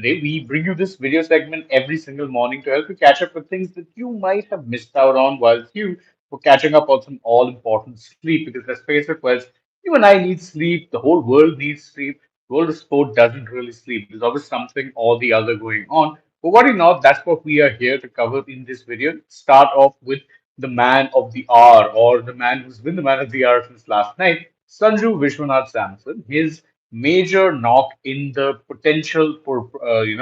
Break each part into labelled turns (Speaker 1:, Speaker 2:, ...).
Speaker 1: Today, we bring you this video segment every single morning to help you catch up with things that you might have missed out on whilst you were catching up on some all important sleep. Because let's face it, whilst you and I need sleep, the whole world needs sleep. The world of sport doesn't really sleep. There's always something or the other going on. But worry not, that's what we are here to cover in this video. Start off with the man of the hour, or the man who's been the man of the hour since last night, Sanju Samson. His major knock in the potential for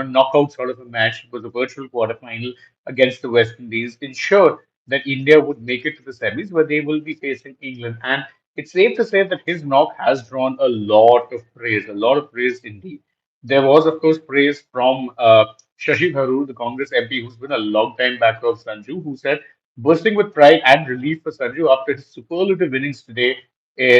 Speaker 1: knockout sort of a match. It was a virtual quarterfinal against the West Indies, ensured that India would make it to the semis where they will be facing England. And it's safe to say that his knock has drawn a lot of praise indeed. There was, of course, praise from Shashi Tharoor, the Congress MP, who's been a long time backer of Sanju, who said, bursting with pride and relief for Sanju after his superlative innings today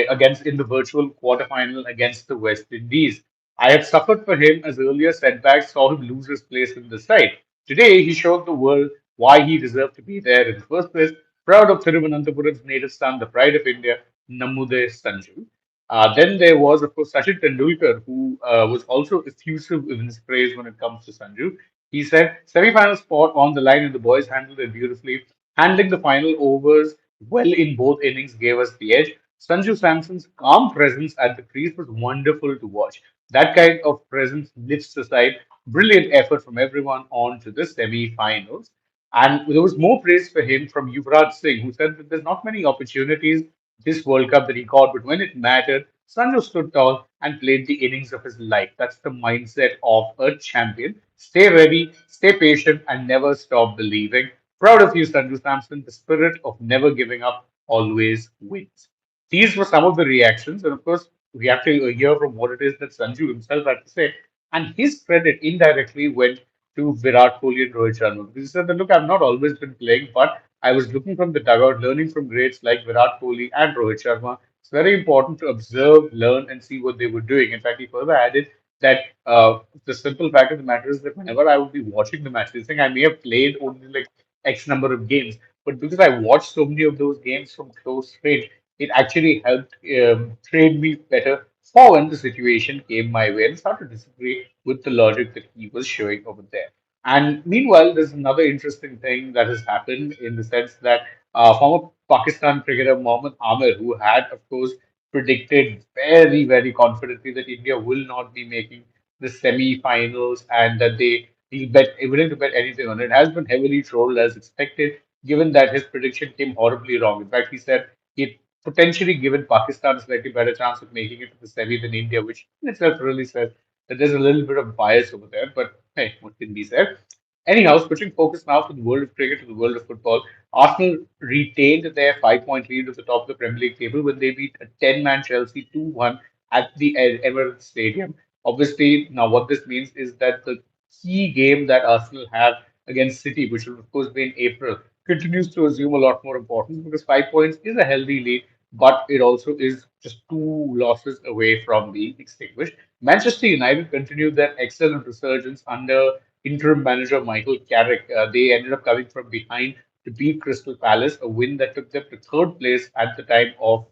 Speaker 1: against in the virtual quarterfinal against the West Indies. I had suffered for him as earlier setbacks saw him lose his place in the side. Today, he showed the world why he deserved to be there in the first place. Proud of Thiruvananthapuram's native son, the pride of India, Namude Sanju. Then there was, of course, Sachin Tendulkar, who was also effusive in his praise when it comes to Sanju. He said, semi-final spot on the line, and the boys handled it beautifully. Handling the final overs well in both innings gave us the edge. Sanju Samson's calm presence at the crease was wonderful to watch. That kind of presence lifts the side. Brilliant effort from everyone on to the semi-finals. And there was more praise for him from Yuvraj Singh, who said that there's not many opportunities this World Cup that he caught, but when it mattered, Sanju stood tall and played the innings of his life. That's the mindset of a champion. Stay ready, stay patient, and never stop believing. Proud of you, Sanju Samson. The spirit of never giving up always wins. These were some of the reactions, and of course, we have to hear from what it is that Sanju himself had to say. And his credit indirectly went to Virat Kohli and Rohit Sharma because he said that, look, I've not always been playing, but I was looking from the dugout, learning from greats like Virat Kohli and Rohit Sharma. It's very important to observe, learn, and see what they were doing. In fact, he further added that the simple fact of the matter is that whenever I would be watching the match, this thing I may have played only like X number of games, but because I watched so many of those games from close range, it actually helped train me better for when the situation came my way and start to disagree with the logic that he was showing over there. And meanwhile, there's another interesting thing that has happened in the sense that former Pakistan cricketer Mohammad Amir, who had, of course, predicted very, very confidently that India will not be making the semi-finals and that he bet willing to bet anything on it, has been heavily trolled as expected, given that his prediction came horribly wrong. In fact, he said he potentially given Pakistan a slightly better chance of making it to the semi than India, which in itself really says that there's a little bit of bias over there. But hey, what can be said? Anyhow, switching focus now from the world of cricket to the world of football, Arsenal retained their 5 point lead at the top of the Premier League table when they beat a 10-man Chelsea 2-1 at the Emirates Stadium. Obviously, now what this means is that the key game that Arsenal have against City, which will of course be in April, continues to assume a lot more importance because 5 points is a healthy lead, but it also is just two losses away from being extinguished. Manchester United continued their excellent resurgence under interim manager Michael Carrick. They ended up coming from behind to beat Crystal Palace, a win that took them to third place at the time of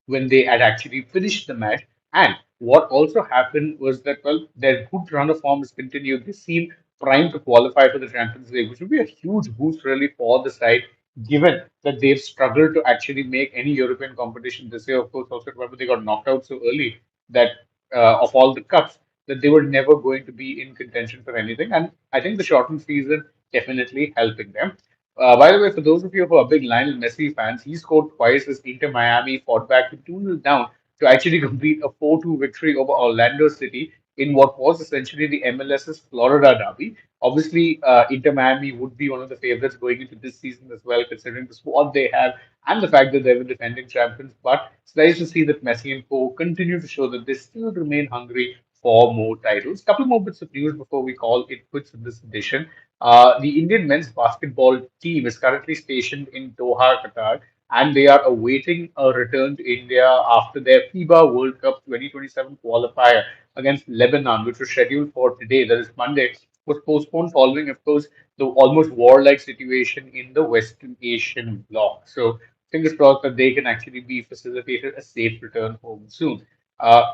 Speaker 1: when they had actually finished the match. And what also happened was that, well, their good run of form has continued. They seem primed to qualify for the Champions League, which would be a huge boost really for the side, given that they've struggled to actually make any European competition this year. Of course, also remember they got knocked out so early that of all the cups that they were never going to be in contention for anything. And I think the shortened season definitely helping them. By the way, for those of you who are big Lionel Messi fans, he scored twice as Inter Miami fought back to 2-0 down to actually complete a 4-2 victory over Orlando City in what was essentially the MLS's Florida derby. Obviously, Inter Miami would be one of the favorites going into this season as well, considering the squad they have and the fact that they were defending champions. But it's nice to see that Messi and co continue to show that they still remain hungry for more titles. Couple more bits of news before we call it quits in this edition. The Indian men's basketball team is currently stationed in Doha, Qatar, and they are awaiting a return to India after their FIBA World Cup 2027 qualifier against Lebanon, which was scheduled for today, that is Monday, was postponed following, of course, the almost warlike situation in the Western Asian bloc. So fingers crossed that they can actually be facilitated a safe return home soon.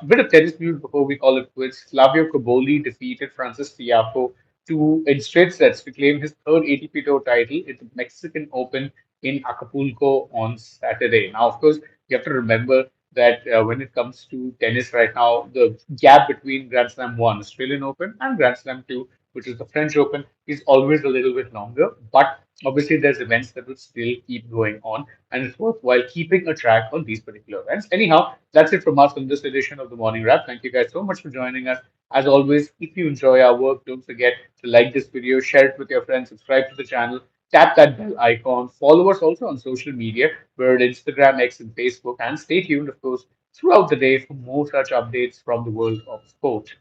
Speaker 1: Bit of tennis news before we call it quits. Flavio Cobolli defeated Francis Tiafoe in straight sets to claim his third ATP Tour title at the Mexican Open in Acapulco on Saturday. Now, of course, you have to remember that when it comes to tennis right now, the gap between Grand Slam 1, Australian Open, and Grand Slam 2, which is the French Open, is always a little bit longer. But obviously, there's events that will still keep going on, and it's worthwhile keeping a track on these particular events. Anyhow, that's it from us on this edition of the Morning Wrap. Thank you guys so much for joining us. As always, if you enjoy our work, don't forget to like this video, share it with your friends, subscribe to the channel, tap that bell icon, follow us also on social media. We're at Instagram, X, and Facebook, and stay tuned, of course, throughout the day for more such updates from the world of sport.